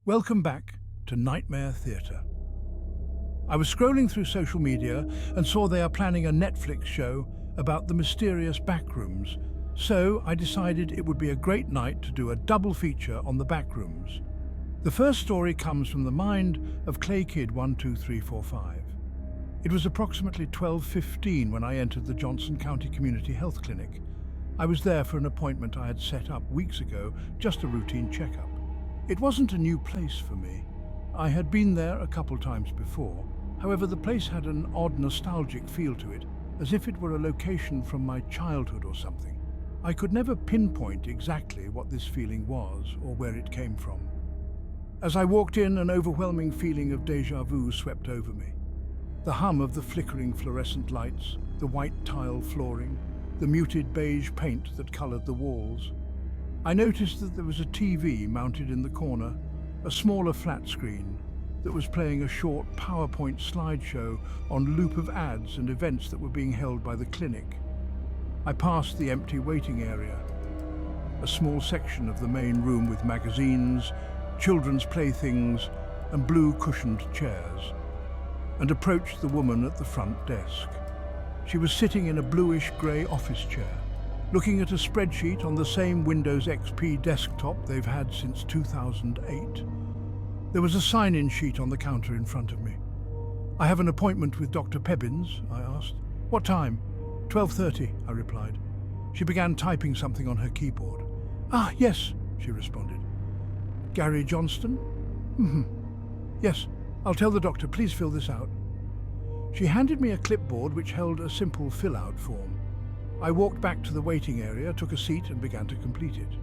Welcome back to Nightmare Theatre. I was scrolling through social media and saw they are planning a Netflix show about the mysterious Backrooms, so I decided it would be a great night to do a double feature on the Backrooms. The first story comes from the mind of Clay Kid 12345. It was approximately 12:15 when I entered the Johnson County Community Health Clinic. I was there for an appointment I had set up weeks ago, just a routine checkup. It wasn't a new place for me. I had been there a couple times before. However, the place had an odd nostalgic feel to it, as if it were a location from my childhood or something. I could never pinpoint exactly what this feeling was or where it came from. As I walked in, an overwhelming feeling of déjà vu swept over me. The hum of the flickering fluorescent lights, the white tile flooring, the muted beige paint that colored the walls. I noticed that there was a TV mounted in the corner, a smaller flat screen that was playing a short PowerPoint slideshow on loop of ads and events that were being held by the clinic. I passed the empty waiting area, a small section of the main room with magazines, children's playthings, and blue cushioned chairs, and approached the woman at the front desk. She was sitting in a bluish-grey office chair, looking at a spreadsheet on the same Windows XP desktop they've had since 2008. There was a sign-in sheet on the counter in front of me. "I have an appointment with Dr. Pebbins," I asked. "What time?" 12:30, I replied. She began typing something on her keyboard. "Ah, yes," she responded. "Gary Johnston? Yes, I'll tell the doctor, please fill this out." She handed me a clipboard which held a simple fill-out form. I walked back to the waiting area, took a seat and began to complete it.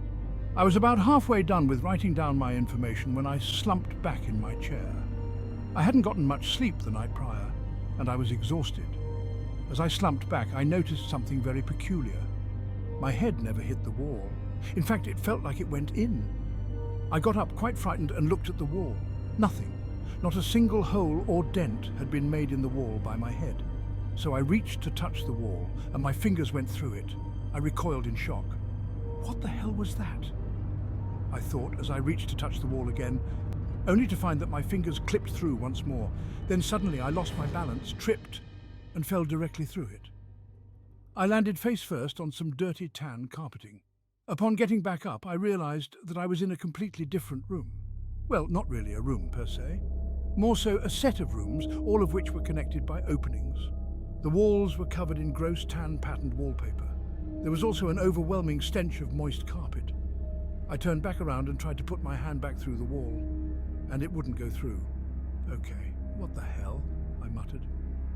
I was about halfway done with writing down my information when I slumped back in my chair. I hadn't gotten much sleep the night prior, and I was exhausted. As I slumped back, I noticed something very peculiar. My head never hit the wall. In fact, it felt like it went in. I got up quite frightened and looked at the wall. Nothing, not a single hole or dent had been made in the wall by my head. So I reached to touch the wall, and my fingers went through it. I recoiled in shock. What the hell was that? I thought as I reached to touch the wall again, only to find that my fingers clipped through once more. Then suddenly I lost my balance, tripped, and fell directly through it. I landed face first on some dirty tan carpeting. Upon getting back up, I realized that I was in a completely different room. Well, not really a room per se. More so a set of rooms, all of which were connected by openings. The walls were covered in gross tan patterned wallpaper. There was also an overwhelming stench of moist carpet. I turned back around and tried to put my hand back through the wall, and it wouldn't go through. "Okay, what the hell?" I muttered.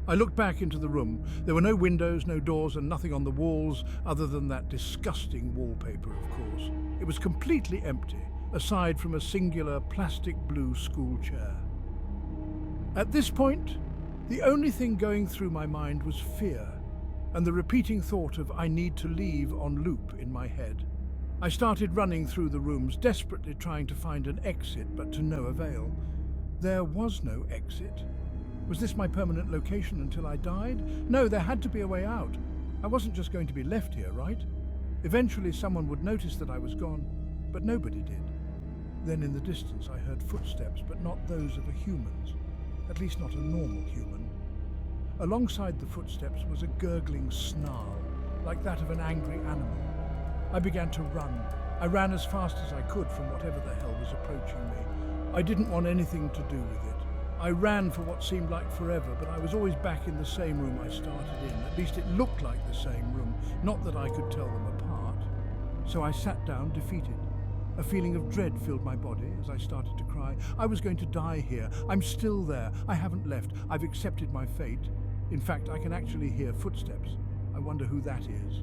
I looked back into the room. There were no windows, no doors, and nothing on the walls other than that disgusting wallpaper, of course. It was completely empty, aside from a singular plastic blue school chair. At this point, the only thing going through my mind was fear, and the repeating thought of "I need to leave" on loop in my head. I started running through the rooms, desperately trying to find an exit, but to no avail. There was no exit. Was this my permanent location until I died? No, there had to be a way out. I wasn't just going to be left here, right? Eventually someone would notice that I was gone, but nobody did. Then in the distance I heard footsteps, but not those of a human's. At least not a normal human. Alongside the footsteps was a gurgling snarl, like that of an angry animal. I began to run. I ran as fast as I could from whatever the hell was approaching me. I didn't want anything to do with it. I ran for what seemed like forever, but I was always back in the same room I started in. At least it looked like the same room, not that I could tell them apart. So I sat down, defeated. A feeling of dread filled my body as I started to cry. I was going to die here. I'm still there. I haven't left. I've accepted my fate. In fact, I can actually hear footsteps. I wonder who that is.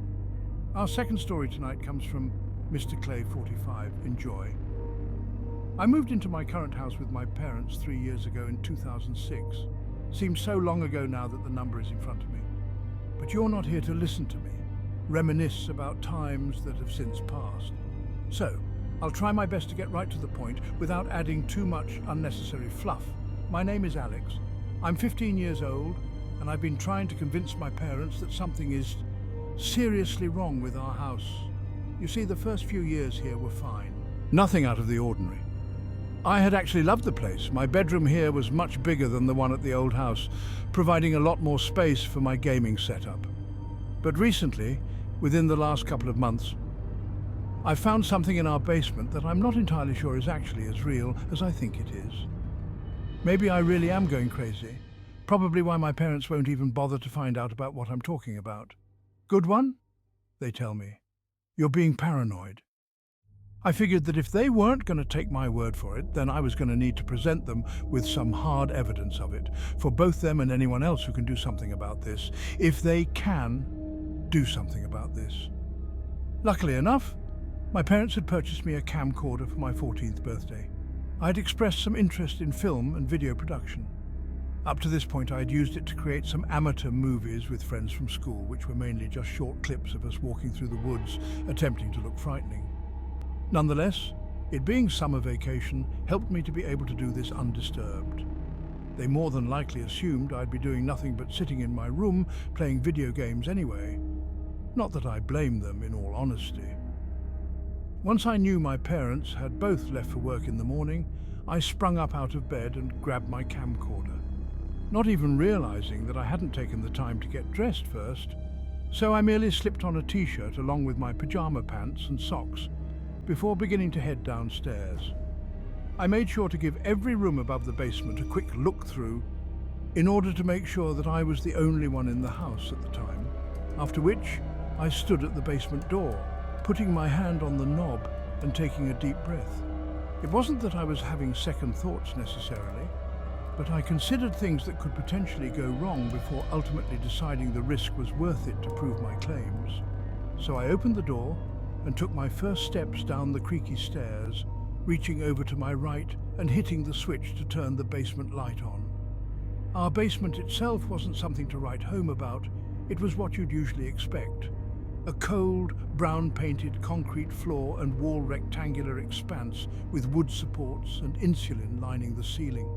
Our second story tonight comes from Mr. Clay 45. Enjoy. I moved into my current house with my parents 3 years ago in 2006. Seems so long ago now that the number is in front of me. But you're not here to listen to me, reminisce about times that have since passed. So, I'll try my best to get right to the point without adding too much unnecessary fluff. My name is Alex. I'm 15 years old, and I've been trying to convince my parents that something is seriously wrong with our house. You see, the first few years here were fine. Nothing out of the ordinary. I had actually loved the place. My bedroom here was much bigger than the one at the old house, providing a lot more space for my gaming setup. But recently, within the last couple of months, I found something in our basement that I'm not entirely sure is actually as real as I think it is. Maybe I really am going crazy. Probably why my parents won't even bother to find out about what I'm talking about. Good one? They tell me. You're being paranoid. I figured that if they weren't going to take my word for it, then I was going to need to present them with some hard evidence of it, for both them and anyone else who can do something about this, if they can do something about this. Luckily enough, my parents had purchased me a camcorder for my 14th birthday. I'd expressed some interest in film and video production. Up to this point, I had used it to create some amateur movies with friends from school, which were mainly just short clips of us walking through the woods, attempting to look frightening. Nonetheless, it being summer vacation helped me to be able to do this undisturbed. They more than likely assumed I'd be doing nothing but sitting in my room playing video games anyway. Not that I blamed them, in all honesty. Once I knew my parents had both left for work in the morning, I sprung up out of bed and grabbed my camcorder, not even realizing that I hadn't taken the time to get dressed first, so I merely slipped on a t-shirt along with my pajama pants and socks before beginning to head downstairs. I made sure to give every room above the basement a quick look through in order to make sure that I was the only one in the house at the time, after which I stood at the basement door, putting my hand on the knob and taking a deep breath. It wasn't that I was having second thoughts necessarily, but I considered things that could potentially go wrong before ultimately deciding the risk was worth it to prove my claims. So I opened the door and took my first steps down the creaky stairs, reaching over to my right and hitting the switch to turn the basement light on. Our basement itself wasn't something to write home about. It was what you'd usually expect. A cold, brown-painted concrete floor and wall rectangular expanse with wood supports and insulin lining the ceiling.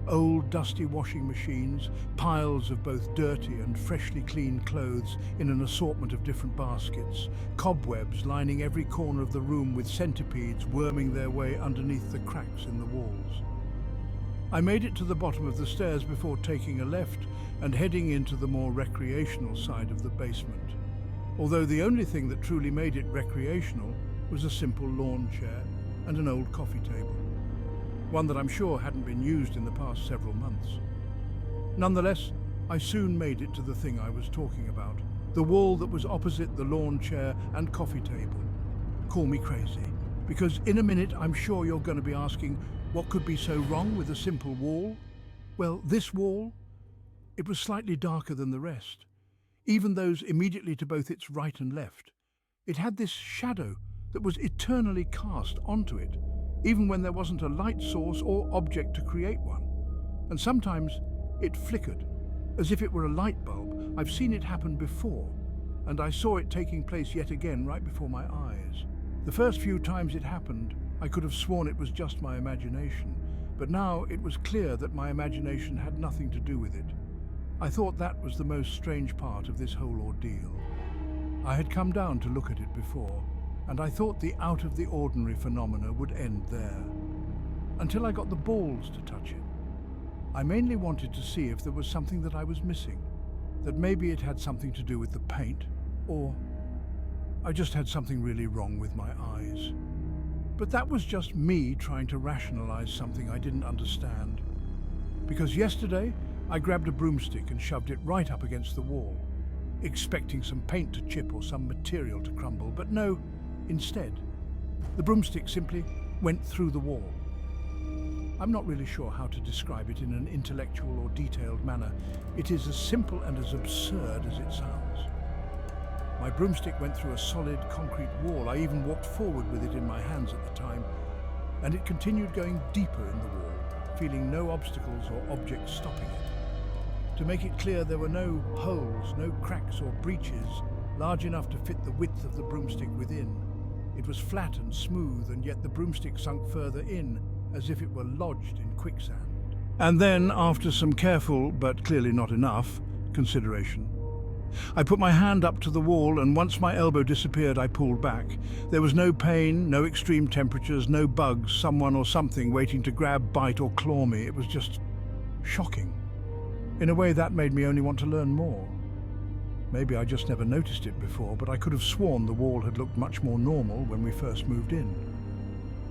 Old, dusty washing machines, piles of both dirty and freshly cleaned clothes in an assortment of different baskets, cobwebs lining every corner of the room with centipedes worming their way underneath the cracks in the walls. I made it to the bottom of the stairs before taking a left and heading into the more recreational side of the basement. Although the only thing that truly made it recreational was a simple lawn chair and an old coffee table. One that I'm sure hadn't been used in the past several months. Nonetheless, I soon made it to the thing I was talking about, the wall that was opposite the lawn chair and coffee table. Call me crazy, because in a minute I'm sure you're going to be asking, what could be so wrong with a simple wall? Well, this wall, it was slightly darker than the rest, even those immediately to both its right and left. It had this shadow that was eternally cast onto it, even when there wasn't a light source or object to create one. And sometimes it flickered, as if it were a light bulb. I've seen it happen before, and I saw it taking place yet again right before my eyes. The first few times it happened, I could have sworn it was just my imagination, but now it was clear that my imagination had nothing to do with it. I thought that was the most strange part of this whole ordeal. I had come down to look at it before, and I thought the out-of-the-ordinary phenomena would end there, until I got the balls to touch it. I mainly wanted to see if there was something that I was missing, that maybe it had something to do with the paint, or I just had something really wrong with my eyes. But that was just me trying to rationalize something I didn't understand. Because yesterday, I grabbed a broomstick and shoved it right up against the wall, expecting some paint to chip or some material to crumble, but no. Instead, the broomstick simply went through the wall. I'm not really sure how to describe it in an intellectual or detailed manner. It is as simple and as absurd as it sounds. My broomstick went through a solid concrete wall. I even walked forward with it in my hands at the time, and it continued going deeper in the wall, feeling no obstacles or objects stopping it. To make it clear, there were no holes, no cracks or breaches large enough to fit the width of the broomstick within. It was flat and smooth, and yet the broomstick sunk further in, as if it were lodged in quicksand. And then, after some careful, but clearly not enough, consideration, I put my hand up to the wall, and once my elbow disappeared, I pulled back. There was no pain, no extreme temperatures, no bugs, someone or something waiting to grab, bite or claw me. It was just shocking. In a way, that made me only want to learn more. Maybe I just never noticed it before, but I could have sworn the wall had looked much more normal when we first moved in.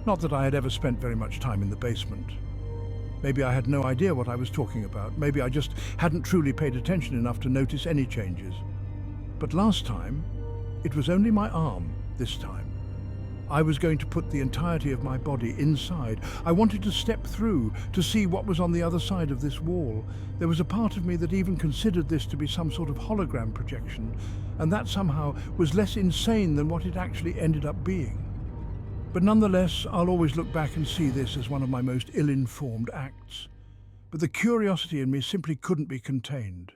Not that I had ever spent very much time in the basement. Maybe I had no idea what I was talking about. Maybe I just hadn't truly paid attention enough to notice any changes. But last time, it was only my arm this time. I was going to put the entirety of my body inside. I wanted to step through, to see what was on the other side of this wall. There was a part of me that even considered this to be some sort of hologram projection, and that somehow was less insane than what it actually ended up being. But nonetheless, I'll always look back and see this as one of my most ill-informed acts. But the curiosity in me simply couldn't be contained.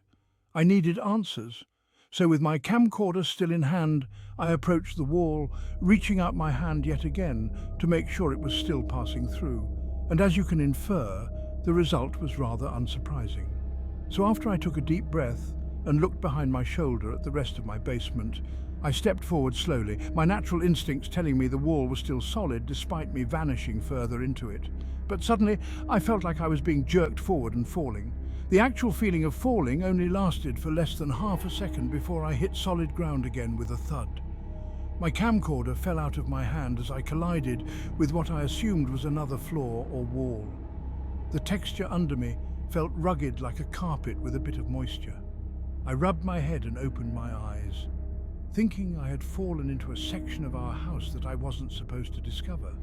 I needed answers. So with my camcorder still in hand, I approached the wall, reaching out my hand yet again to make sure it was still passing through. And as you can infer, the result was rather unsurprising. So after I took a deep breath and looked behind my shoulder at the rest of my basement, I stepped forward slowly, my natural instincts telling me the wall was still solid despite me vanishing further into it. But suddenly, I felt like I was being jerked forward and falling. The actual feeling of falling only lasted for less than half a second before I hit solid ground again with a thud. My camcorder fell out of my hand as I collided with what I assumed was another floor or wall. The texture under me felt rugged like a carpet with a bit of moisture. I rubbed my head and opened my eyes, thinking I had fallen into a section of our house that I wasn't supposed to discover.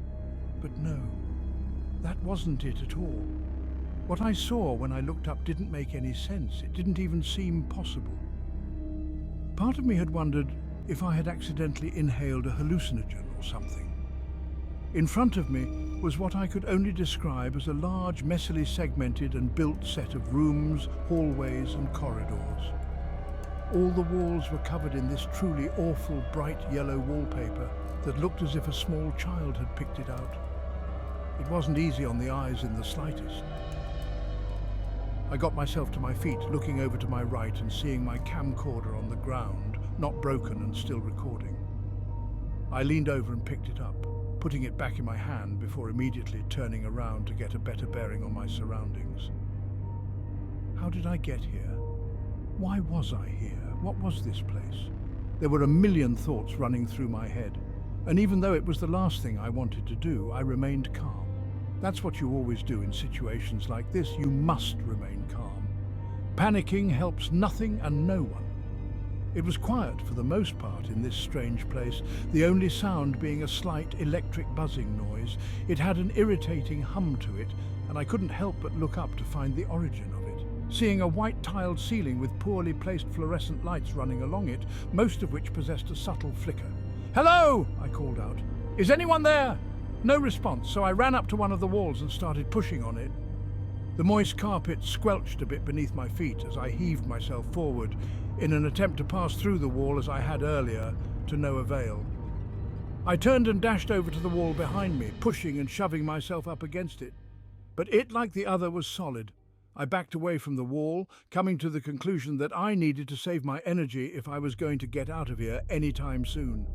But no, that wasn't it at all. What I saw when I looked up didn't make any sense. It didn't even seem possible. Part of me had wondered if I had accidentally inhaled a hallucinogen or something. In front of me was what I could only describe as a large, messily segmented and built set of rooms, hallways and corridors. All the walls were covered in this truly awful bright yellow wallpaper that looked as if a small child had picked it out. It wasn't easy on the eyes in the slightest. I got myself to my feet, looking over to my right and seeing my camcorder on the ground, not broken and still recording. I leaned over and picked it up, putting it back in my hand before immediately turning around to get a better bearing on my surroundings. How did I get here? Why was I here? What was this place? There were a million thoughts running through my head, and even though it was the last thing I wanted to do, I remained calm. That's what you always do in situations like this. You must remain calm. Panicking helps nothing and no one. It was quiet for the most part in this strange place, the only sound being a slight electric buzzing noise. It had an irritating hum to it, and I couldn't help but look up to find the origin of it. Seeing a white-tiled ceiling with poorly placed fluorescent lights running along it, most of which possessed a subtle flicker. "Hello!" I called out. "Is anyone there?" No response, so I ran up to one of the walls and started pushing on it. The moist carpet squelched a bit beneath my feet as I heaved myself forward in an attempt to pass through the wall as I had earlier, to no avail. I turned and dashed over to the wall behind me, pushing and shoving myself up against it. But it, like the other, was solid. I backed away from the wall, coming to the conclusion that I needed to save my energy if I was going to get out of here any time soon.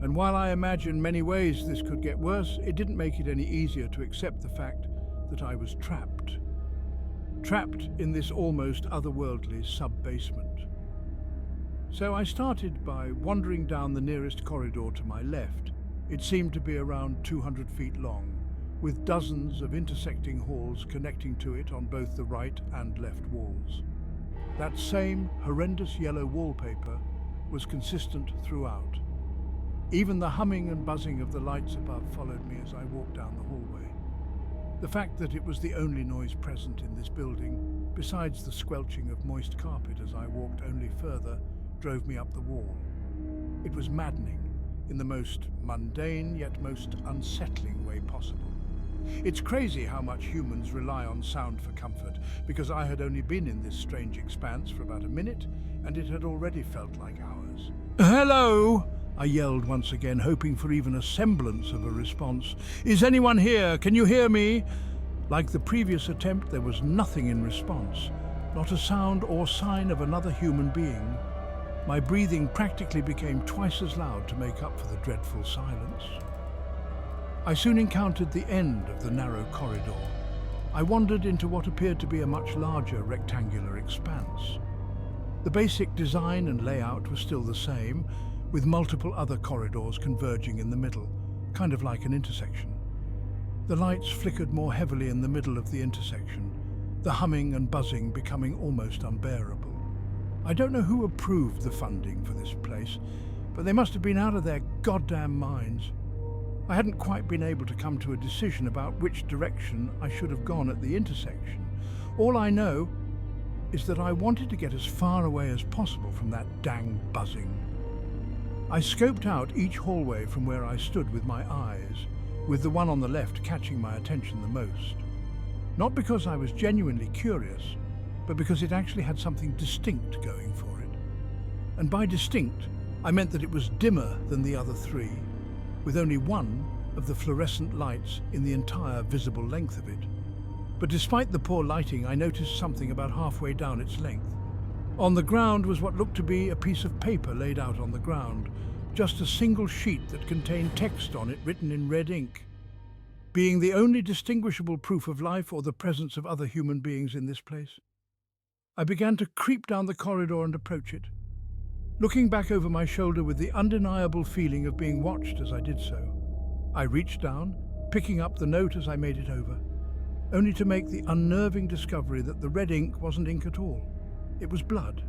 And while I imagined many ways this could get worse, it didn't make it any easier to accept the fact that I was trapped. Trapped in this almost otherworldly sub-basement. So I started by wandering down the nearest corridor to my left. It seemed to be around 200 feet long, with dozens of intersecting halls connecting to it on both the right and left walls. That same horrendous yellow wallpaper was consistent throughout. Even the humming and buzzing of the lights above followed me as I walked down the hallway. The fact that it was the only noise present in this building, besides the squelching of moist carpet as I walked only further, drove me up the wall. It was maddening, in the most mundane yet most unsettling way possible. It's crazy how much humans rely on sound for comfort, because I had only been in this strange expanse for about a minute, and it had already felt like hours. "Hello!" I yelled once again, hoping for even a semblance of a response. "Is anyone here? Can you hear me?" Like the previous attempt, there was nothing in response, not a sound or sign of another human being. My breathing practically became twice as loud to make up for the dreadful silence. I soon encountered the end of the narrow corridor. I wandered into what appeared to be a much larger rectangular expanse. The basic design and layout was still the same, with multiple other corridors converging in the middle, kind of like an intersection. The lights flickered more heavily in the middle of the intersection, the humming and buzzing becoming almost unbearable. I don't know who approved the funding for this place, but they must have been out of their goddamn minds. I hadn't quite been able to come to a decision about which direction I should have gone at the intersection. All I know is that I wanted to get as far away as possible from that dang buzzing. I scoped out each hallway from where I stood with my eyes, with the one on the left catching my attention the most. Not because I was genuinely curious, but because it actually had something distinct going for it. And by distinct, I meant that it was dimmer than the other three, with only one of the fluorescent lights in the entire visible length of it. But despite the poor lighting, I noticed something about halfway down its length. On the ground was what looked to be a piece of paper laid out on the ground, just a single sheet that contained text on it written in red ink. Being the only distinguishable proof of life or the presence of other human beings in this place, I began to creep down the corridor and approach it, looking back over my shoulder with the undeniable feeling of being watched as I did so. I reached down, picking up the note as I made it over, only to make the unnerving discovery that the red ink wasn't ink at all. It was blood.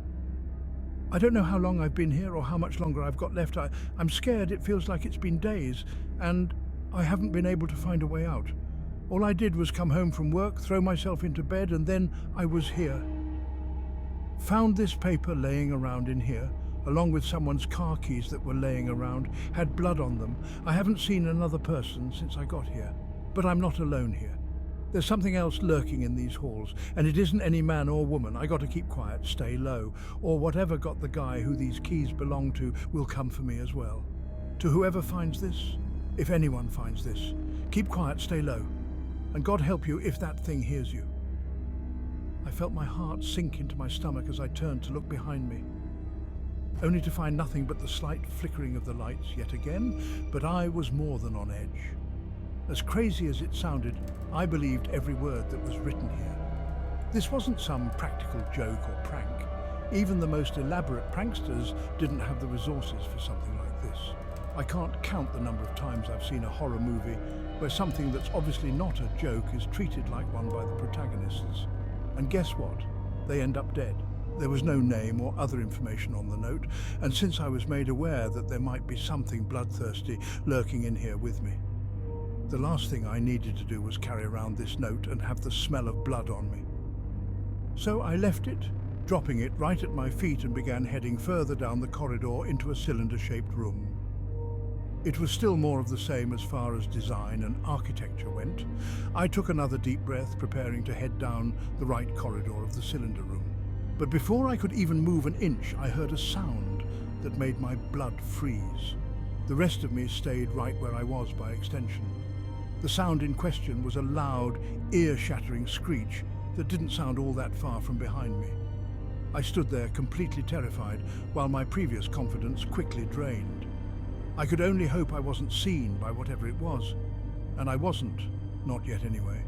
I don't know how long I've been here or how much longer I've got left. I'm scared. It feels like it's been days, and I haven't been able to find a way out. All I did was come home from work, throw myself into bed, and then I was here. Found this paper laying around in here, along with someone's car keys that were laying around, had blood on them. I haven't seen another person since I got here, but I'm not alone here. There's something else lurking in these halls, and it isn't any man or woman. I got to keep quiet, stay low, or whatever got the guy who these keys belong to will come for me as well. To whoever finds this, if anyone finds this, keep quiet, stay low, and God help you if that thing hears you. I felt my heart sink into my stomach as I turned to look behind me, only to find nothing but the slight flickering of the lights yet again, but I was more than on edge. As crazy as it sounded, I believed every word that was written here. This wasn't some practical joke or prank. Even the most elaborate pranksters didn't have the resources for something like this. I can't count the number of times I've seen a horror movie where something that's obviously not a joke is treated like one by the protagonists. And guess what? They end up dead. There was no name or other information on the note, and since I was made aware that there might be something bloodthirsty lurking in here with me, the last thing I needed to do was carry around this note and have the smell of blood on me. So I left it, dropping it right at my feet, and began heading further down the corridor into a cylinder-shaped room. It was still more of the same as far as design and architecture went. I took another deep breath, preparing to head down the right corridor of the cylinder room. But before I could even move an inch, I heard a sound that made my blood freeze. The rest of me stayed right where I was by extension. The sound in question was a loud, ear-shattering screech that didn't sound all that far from behind me. I stood there completely terrified, while my previous confidence quickly drained. I could only hope I wasn't seen by whatever it was, and I wasn't, not yet anyway.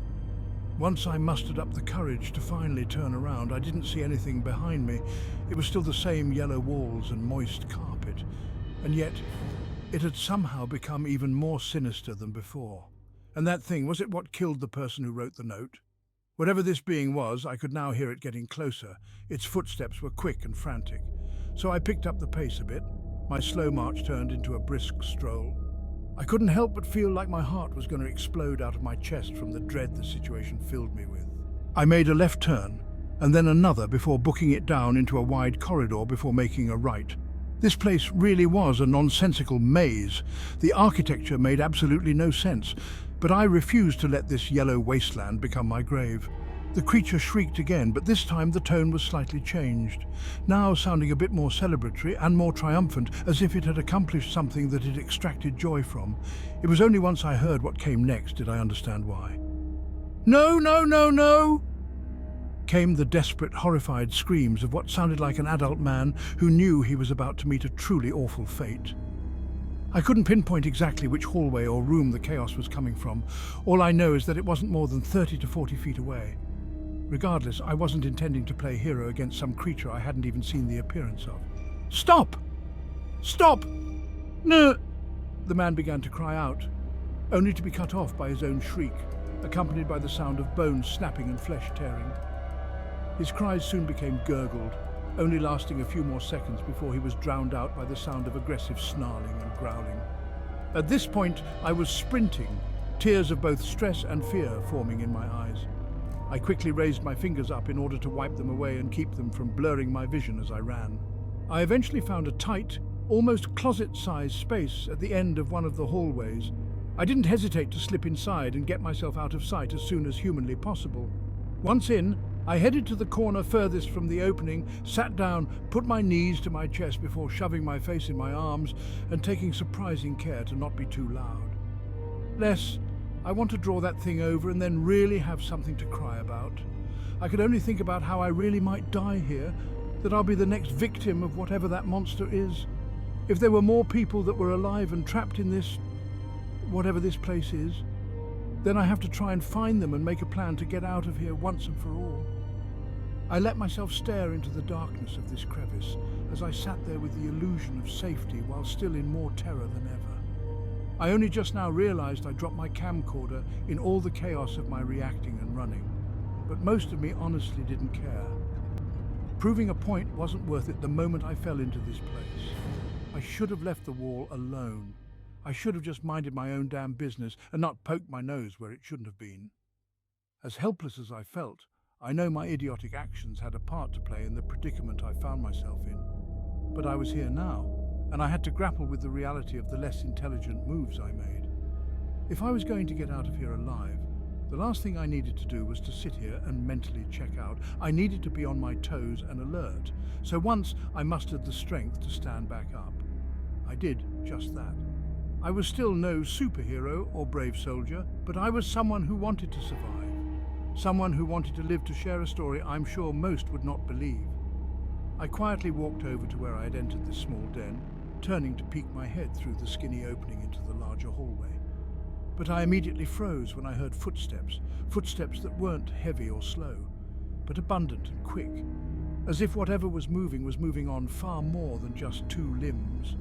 Once I mustered up the courage to finally turn around, I didn't see anything behind me. It was still the same yellow walls and moist carpet, and yet it had somehow become even more sinister than before. And that thing, was it what killed the person who wrote the note? Whatever this being was, I could now hear it getting closer. Its footsteps were quick and frantic. So I picked up the pace a bit. My slow march turned into a brisk stroll. I couldn't help but feel like my heart was going to explode out of my chest from the dread the situation filled me with. I made a left turn, and then another before booking it down into a wide corridor before making a right. This place really was a nonsensical maze. The architecture made absolutely no sense, but I refused to let this yellow wasteland become my grave. The creature shrieked again, but this time the tone was slightly changed, now sounding a bit more celebratory and more triumphant, as if it had accomplished something that it extracted joy from. It was only once I heard what came next did I understand why. "No, no, no, no!" came the desperate, horrified screams of what sounded like an adult man who knew he was about to meet a truly awful fate. I couldn't pinpoint exactly which hallway or room the chaos was coming from. All I know is that it wasn't more than 30 to 40 feet away. Regardless, I wasn't intending to play hero against some creature I hadn't even seen the appearance of. "Stop! Stop! No!" The man began to cry out, only to be cut off by his own shriek, accompanied by the sound of bones snapping and flesh tearing. His cries soon became gurgled, only lasting a few more seconds before he was drowned out by the sound of aggressive snarling and growling. At this point, I was sprinting, tears of both stress and fear forming in my eyes. I quickly raised my fingers up in order to wipe them away and keep them from blurring my vision as I ran. I eventually found a tight, almost closet-sized space at the end of one of the hallways. I didn't hesitate to slip inside and get myself out of sight as soon as humanly possible. Once in, I headed to the corner furthest from the opening, sat down, put my knees to my chest before shoving my face in my arms and taking surprising care to not be too loud. "Les, I want to draw that thing over and then really have something to cry about. I could only think about how I really might die here, that I'll be the next victim of whatever that monster is. If there were more people that were alive and trapped in this, whatever this place is, then I have to try and find them and make a plan to get out of here once and for all." I let myself stare into the darkness of this crevice as I sat there with the illusion of safety while still in more terror than ever. I only just now realized I dropped my camcorder in all the chaos of my reacting and running, but most of me honestly didn't care. Proving a point wasn't worth it the moment I fell into this place. I should have left the wall alone. I should have just minded my own damn business and not poked my nose where it shouldn't have been. As helpless as I felt, I know my idiotic actions had a part to play in the predicament I found myself in. But I was here now, and I had to grapple with the reality of the less intelligent moves I made. If I was going to get out of here alive, the last thing I needed to do was to sit here and mentally check out. I needed to be on my toes and alert. So once I mustered the strength to stand back up, I did just that. I was still no superhero or brave soldier, but I was someone who wanted to survive. Someone who wanted to live to share a story I'm sure most would not believe. I quietly walked over to where I had entered this small den, turning to peek my head through the skinny opening into the larger hallway. But I immediately froze when I heard footsteps that weren't heavy or slow, but abundant and quick, as if whatever was moving on far more than just two limbs.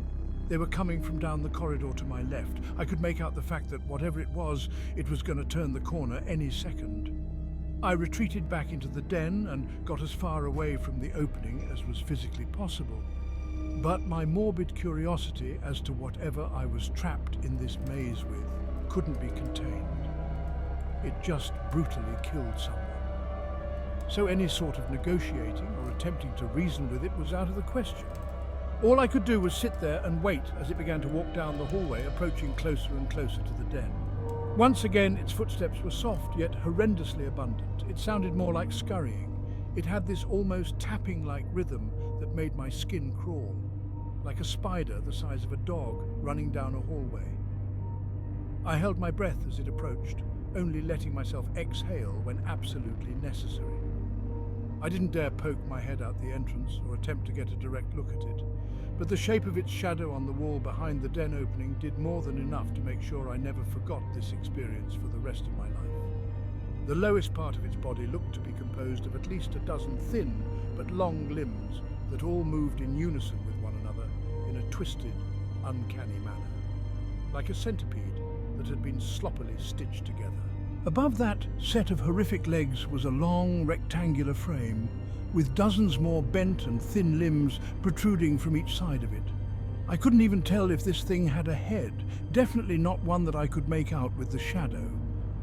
They were coming from down the corridor to my left. I could make out the fact that whatever it was going to turn the corner any second. I retreated back into the den and got as far away from the opening as was physically possible. But my morbid curiosity as to whatever I was trapped in this maze with couldn't be contained. It just brutally killed someone. So any sort of negotiating or attempting to reason with it was out of the question. All I could do was sit there and wait as it began to walk down the hallway, approaching closer and closer to the den. Once again, its footsteps were soft, yet horrendously abundant. It sounded more like scurrying. It had this almost tapping-like rhythm that made my skin crawl, like a spider the size of a dog running down a hallway. I held my breath as it approached, only letting myself exhale when absolutely necessary. I didn't dare poke my head out the entrance or attempt to get a direct look at it, but the shape of its shadow on the wall behind the den opening did more than enough to make sure I never forgot this experience for the rest of my life. The lowest part of its body looked to be composed of at least a dozen thin but long limbs that all moved in unison with one another in a twisted, uncanny manner, like a centipede that had been sloppily stitched together. Above that set of horrific legs was a long, rectangular frame, with dozens more bent and thin limbs protruding from each side of it. I couldn't even tell if this thing had a head, definitely not one that I could make out with the shadow.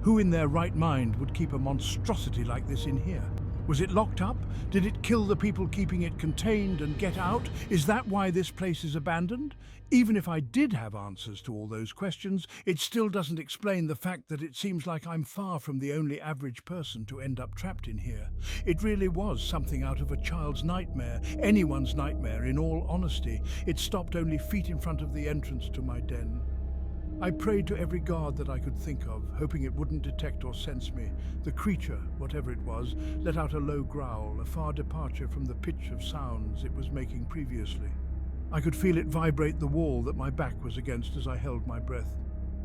Who in their right mind would keep a monstrosity like this in here? Was it locked up? Did it kill the people keeping it contained and get out? Is that why this place is abandoned? Even if I did have answers to all those questions, it still doesn't explain the fact that it seems like I'm far from the only average person to end up trapped in here. It really was something out of a child's nightmare, anyone's nightmare in all honesty. It stopped only feet in front of the entrance to my den. I prayed to every god that I could think of, hoping it wouldn't detect or sense me. The creature, whatever it was, let out a low growl, a far departure from the pitch of sounds it was making previously. I could feel it vibrate the wall that my back was against as I held my breath.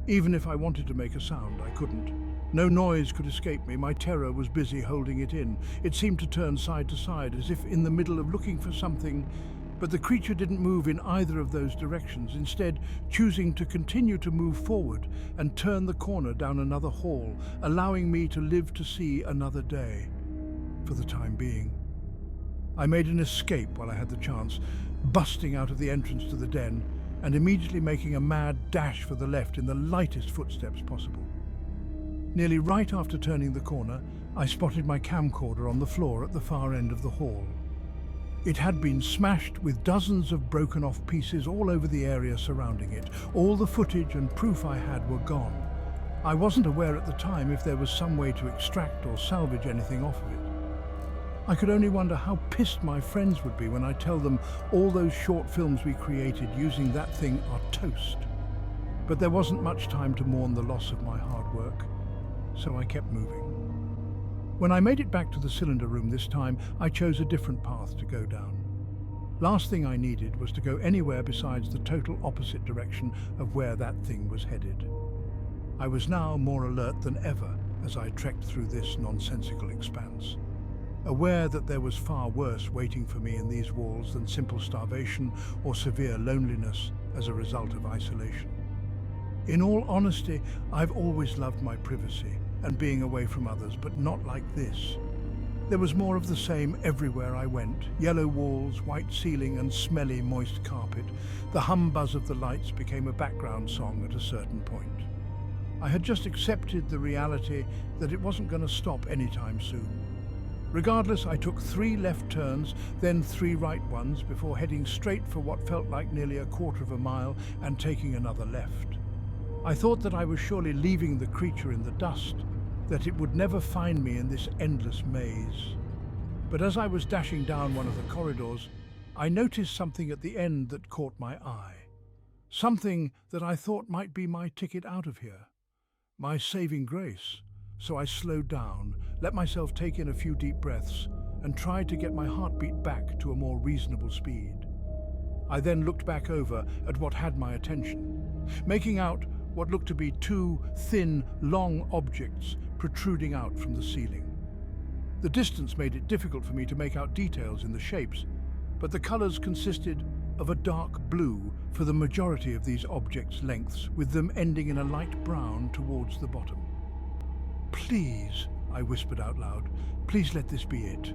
Even if I wanted to make a sound, I couldn't. No noise could escape me. My terror was busy holding it in. It seemed to turn side to side, as if in the middle of looking for something, but the creature didn't move in either of those directions, instead choosing to continue to move forward and turn the corner down another hall, allowing me to live to see another day, for the time being. I made an escape while I had the chance, busting out of the entrance to the den and immediately making a mad dash for the left in the lightest footsteps possible. Nearly right after turning the corner, I spotted my camcorder on the floor at the far end of the hall. It had been smashed with dozens of broken off pieces all over the area surrounding it. All the footage and proof I had were gone. I wasn't aware at the time if there was some way to extract or salvage anything off of it. I could only wonder how pissed my friends would be when I tell them all those short films we created using that thing are toast. But there wasn't much time to mourn the loss of my hard work, so I kept moving. When I made it back to the cylinder room this time, I chose a different path to go down. Last thing I needed was to go anywhere besides the total opposite direction of where that thing was headed. I was now more alert than ever as I trekked through this nonsensical expanse, aware that there was far worse waiting for me in these walls than simple starvation or severe loneliness as a result of isolation. In all honesty, I've always loved my privacy and being away from others, but not like this. There was more of the same everywhere I went. Yellow walls, white ceiling and smelly, moist carpet. The hum-buzz of the lights became a background song at a certain point. I had just accepted the reality that it wasn't going to stop anytime soon. Regardless, I took 3 left turns, then 3 right ones, before heading straight for what felt like nearly a quarter of a mile and taking another left. I thought that I was surely leaving the creature in the dust, that it would never find me in this endless maze. But as I was dashing down one of the corridors, I noticed something at the end that caught my eye. Something that I thought might be my ticket out of here, my saving grace. So I slowed down, let myself take in a few deep breaths, and tried to get my heartbeat back to a more reasonable speed. I then looked back over at what had my attention, making out what looked to be 2 thin, long objects protruding out from the ceiling. The distance made it difficult for me to make out details in the shapes, but the colors consisted of a dark blue for the majority of these objects' lengths, with them ending in a light brown towards the bottom. "Please," I whispered out loud, "please let this be it."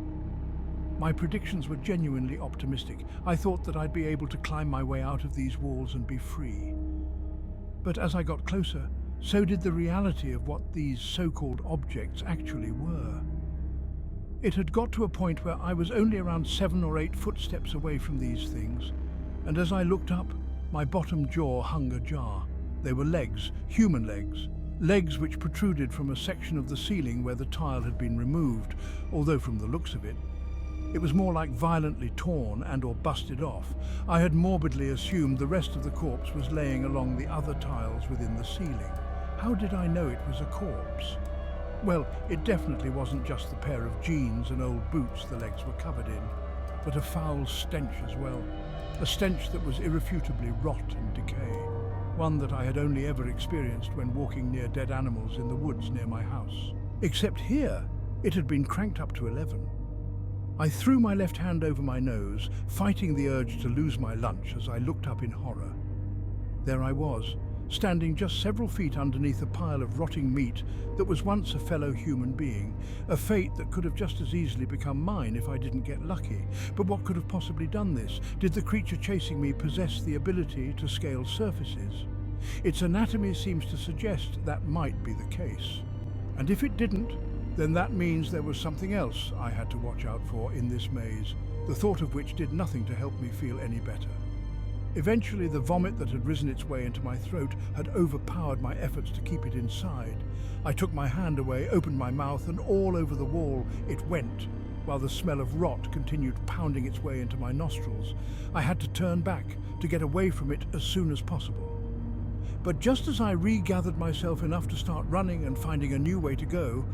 My predictions were genuinely optimistic. I thought that I'd be able to climb my way out of these walls and be free. But as I got closer, so did the reality of what these so-called objects actually were. It had got to a point where I was only around 7 or 8 footsteps away from these things, and as I looked up, my bottom jaw hung ajar. They were legs, human legs, legs which protruded from a section of the ceiling where the tile had been removed, although from the looks of it, it was more like violently torn and or busted off. I had morbidly assumed the rest of the corpse was laying along the other tiles within the ceiling. How did I know it was a corpse? Well, it definitely wasn't just the pair of jeans and old boots the legs were covered in, but a foul stench as well. A stench that was irrefutably rot and decay, one that I had only ever experienced when walking near dead animals in the woods near my house. Except here, it had been cranked up to 11. I threw my left hand over my nose, fighting the urge to lose my lunch as I looked up in horror. There I was, standing just several feet underneath a pile of rotting meat that was once a fellow human being, a fate that could have just as easily become mine if I didn't get lucky. But what could have possibly done this? Did the creature chasing me possess the ability to scale surfaces? Its anatomy seems to suggest that might be the case. And if it didn't, then that means there was something else I had to watch out for in this maze, the thought of which did nothing to help me feel any better. Eventually, the vomit that had risen its way into my throat had overpowered my efforts to keep it inside. I took my hand away, opened my mouth, and all over the wall it went, while the smell of rot continued pounding its way into my nostrils. I had to turn back to get away from it as soon as possible. But just as I regathered myself enough to start running and finding a new way to go,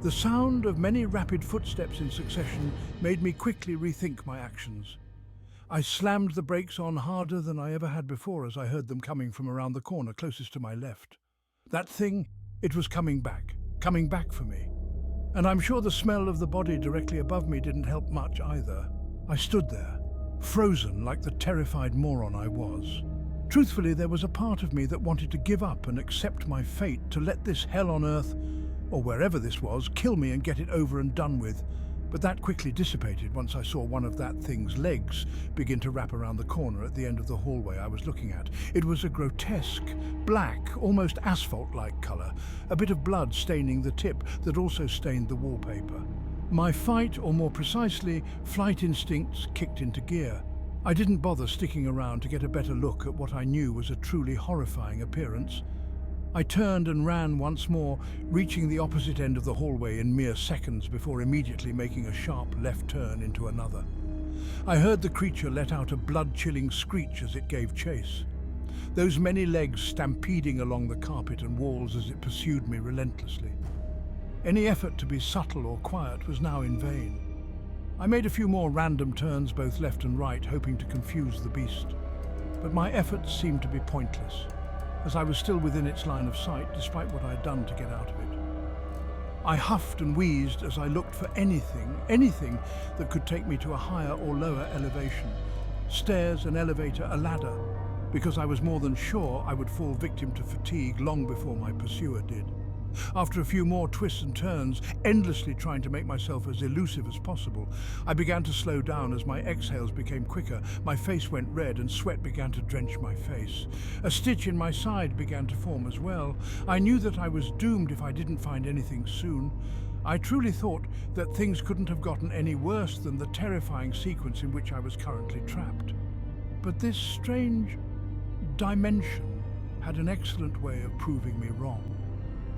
the sound of many rapid footsteps in succession made me quickly rethink my actions. I slammed the brakes on harder than I ever had before as I heard them coming from around the corner closest to my left. That thing, it was coming back for me. And I'm sure the smell of the body directly above me didn't help much either. I stood there, frozen like the terrified moron I was. Truthfully, there was a part of me that wanted to give up and accept my fate, to let this hell on earth, or wherever this was, kill me and get it over and done with. But that quickly dissipated once I saw one of that thing's legs begin to wrap around the corner at the end of the hallway I was looking at. It was a grotesque, black, almost asphalt-like colour, a bit of blood staining the tip that also stained the wallpaper. My fight, or more precisely, flight instincts kicked into gear. I didn't bother sticking around to get a better look at what I knew was a truly horrifying appearance. I turned and ran once more, reaching the opposite end of the hallway in mere seconds before immediately making a sharp left turn into another. I heard the creature let out a blood-chilling screech as it gave chase, those many legs stampeding along the carpet and walls as it pursued me relentlessly. Any effort to be subtle or quiet was now in vain. I made a few more random turns both left and right, hoping to confuse the beast, but my efforts seemed to be pointless, as I was still within its line of sight despite what I'd done to get out of it. I huffed and wheezed as I looked for anything that could take me to a higher or lower elevation. Stairs, an elevator, a ladder, because I was more than sure I would fall victim to fatigue long before my pursuer did. After a few more twists and turns, endlessly trying to make myself as elusive as possible, I began to slow down as my exhales became quicker, my face went red and sweat began to drench my face. A stitch in my side began to form as well. I knew that I was doomed if I didn't find anything soon. I truly thought that things couldn't have gotten any worse than the terrifying sequence in which I was currently trapped. But this strange dimension had an excellent way of proving me wrong.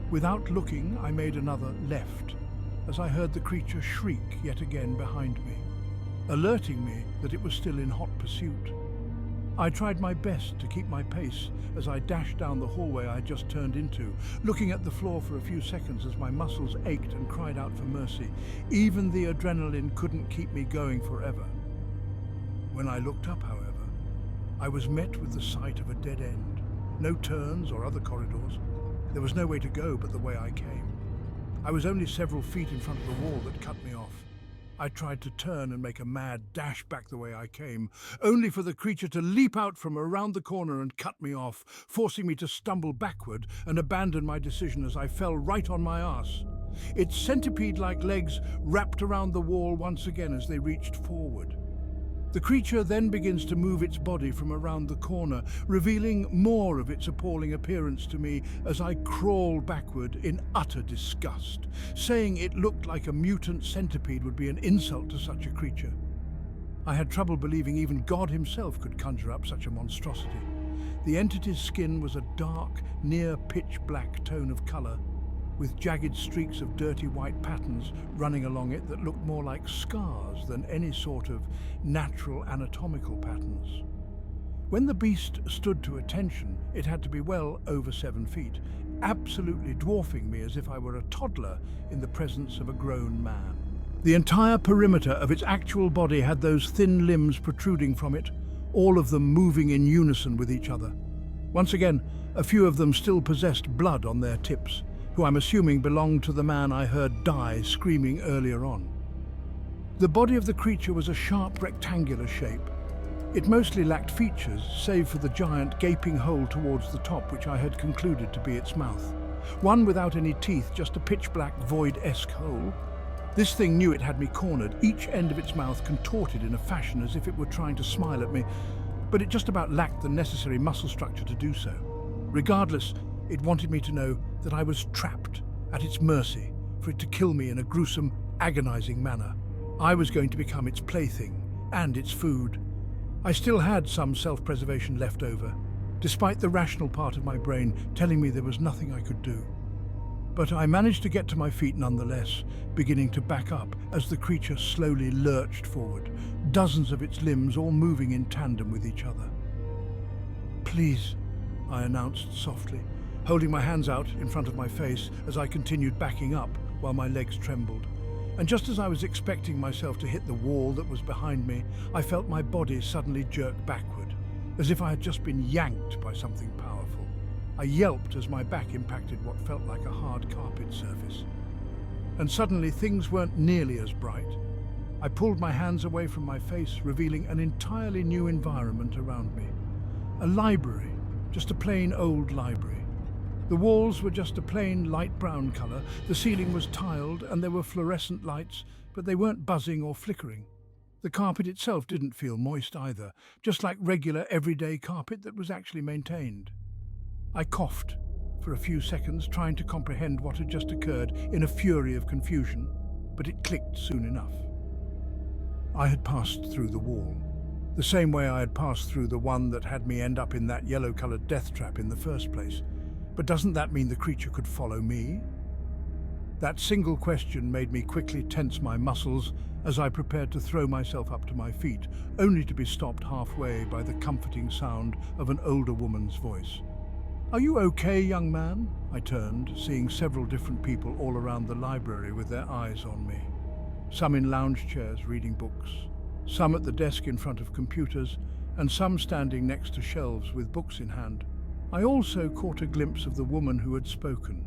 Without looking, I made another left, as I heard the creature shriek yet again behind me, alerting me that it was still in hot pursuit. I tried my best to keep my pace as I dashed down the hallway I had just turned into, looking at the floor for a few seconds as my muscles ached and cried out for mercy. Even the adrenaline couldn't keep me going forever. When I looked up, however, I was met with the sight of a dead end. No turns or other corridors. There was no way to go but the way I came. I was only several feet in front of the wall that cut me off. I tried to turn and make a mad dash back the way I came, only for the creature to leap out from around the corner and cut me off, forcing me to stumble backward and abandon my decision as I fell right on my arse. Its centipede-like legs wrapped around the wall once again as they reached forward. The creature then begins to move its body from around the corner, revealing more of its appalling appearance to me as I crawl backward in utter disgust. Saying it looked like a mutant centipede would be an insult to such a creature. I had trouble believing even God himself could conjure up such a monstrosity. The entity's skin was a dark, near pitch black tone of color, with jagged streaks of dirty white patterns running along it that looked more like scars than any sort of natural anatomical patterns. When the beast stood to attention, it had to be well over 7 feet, absolutely dwarfing me as if I were a toddler in the presence of a grown man. The entire perimeter of its actual body had those thin limbs protruding from it, all of them moving in unison with each other. Once again, a few of them still possessed blood on their tips, who I'm assuming belonged to the man I heard die screaming earlier on. The body of the creature was a sharp rectangular shape. It mostly lacked features, save for the giant gaping hole towards the top which I had concluded to be its mouth. One without any teeth, just a pitch-black void-esque hole. This thing knew it had me cornered, each end of its mouth contorted in a fashion as if it were trying to smile at me, but it just about lacked the necessary muscle structure to do so. Regardless, it wanted me to know that I was trapped, at its mercy, for it to kill me in a gruesome, agonizing manner. I was going to become its plaything, and its food. I still had some self-preservation left over, despite the rational part of my brain telling me there was nothing I could do. But I managed to get to my feet nonetheless, beginning to back up as the creature slowly lurched forward, dozens of its limbs all moving in tandem with each other. "Please, I announced softly, holding my hands out in front of my face as I continued backing up while my legs trembled. And just as I was expecting myself to hit the wall that was behind me, I felt my body suddenly jerk backward, as if I had just been yanked by something powerful. I yelped as my back impacted what felt like a hard carpet surface. And suddenly things weren't nearly as bright. I pulled my hands away from my face, revealing an entirely new environment around me. A library, just a plain old library. The walls were just a plain light brown colour, the ceiling was tiled and there were fluorescent lights, but they weren't buzzing or flickering. The carpet itself didn't feel moist either, just like regular everyday carpet that was actually maintained. I coughed for a few seconds, trying to comprehend what had just occurred in a fury of confusion, but it clicked soon enough. I had passed through the wall, the same way I had passed through the one that had me end up in that yellow-coloured death trap in the first place. But doesn't that mean the creature could follow me? That single question made me quickly tense my muscles as I prepared to throw myself up to my feet, only to be stopped halfway by the comforting sound of an older woman's voice. "Are you okay, young man?" I turned, seeing several different people all around the library with their eyes on me. Some in lounge chairs reading books, some at the desk in front of computers, and some standing next to shelves with books in hand. I also caught a glimpse of the woman who had spoken,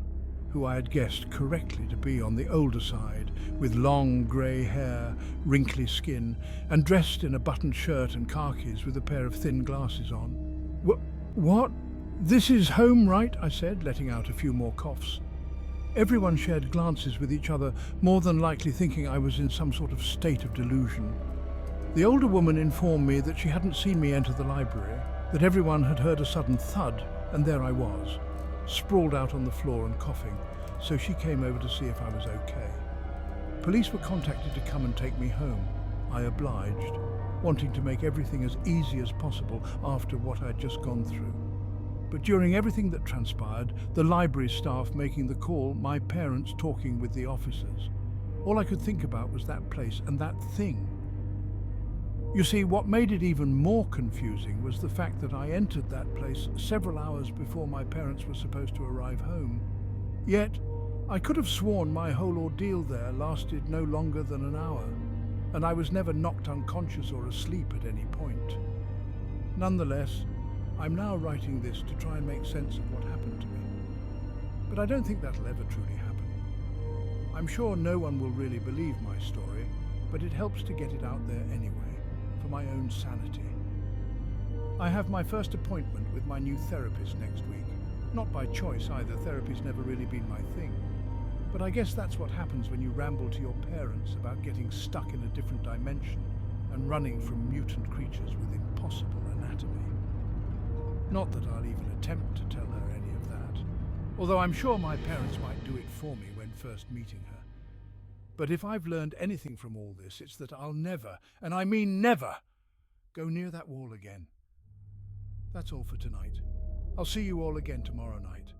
who I had guessed correctly to be on the older side, with long grey hair, wrinkly skin, and dressed in a buttoned shirt and khakis with a pair of thin glasses on. What? This is home, right?" I said, letting out a few more coughs. Everyone shared glances with each other, more than likely thinking I was in some sort of state of delusion. The older woman informed me that she hadn't seen me enter the library, that everyone had heard a sudden thud, and there I was, sprawled out on the floor and coughing, so she came over to see if I was okay. Police were contacted to come and take me home. I obliged, wanting to make everything as easy as possible after what I'd just gone through. But during everything that transpired, the library staff making the call, my parents talking with the officers, all I could think about was that place and that thing. You see, what made it even more confusing was the fact that I entered that place several hours before my parents were supposed to arrive home. Yet, I could have sworn my whole ordeal there lasted no longer than an hour, and I was never knocked unconscious or asleep at any point. Nonetheless, I'm now writing this to try and make sense of what happened to me. But I don't think that'll ever truly happen. I'm sure no one will really believe my story, but it helps to get it out there anyway, for my own sanity. I have my first appointment with my new therapist next week. Not by choice either, therapy's never really been my thing. But I guess that's what happens when you ramble to your parents about getting stuck in a different dimension and running from mutant creatures with impossible anatomy. Not that I'll even attempt to tell her any of that, although I'm sure my parents might do it for me when first meeting her. But if I've learned anything from all this, it's that I'll never, and I mean never, go near that wall again. That's all for tonight. I'll see you all again tomorrow night.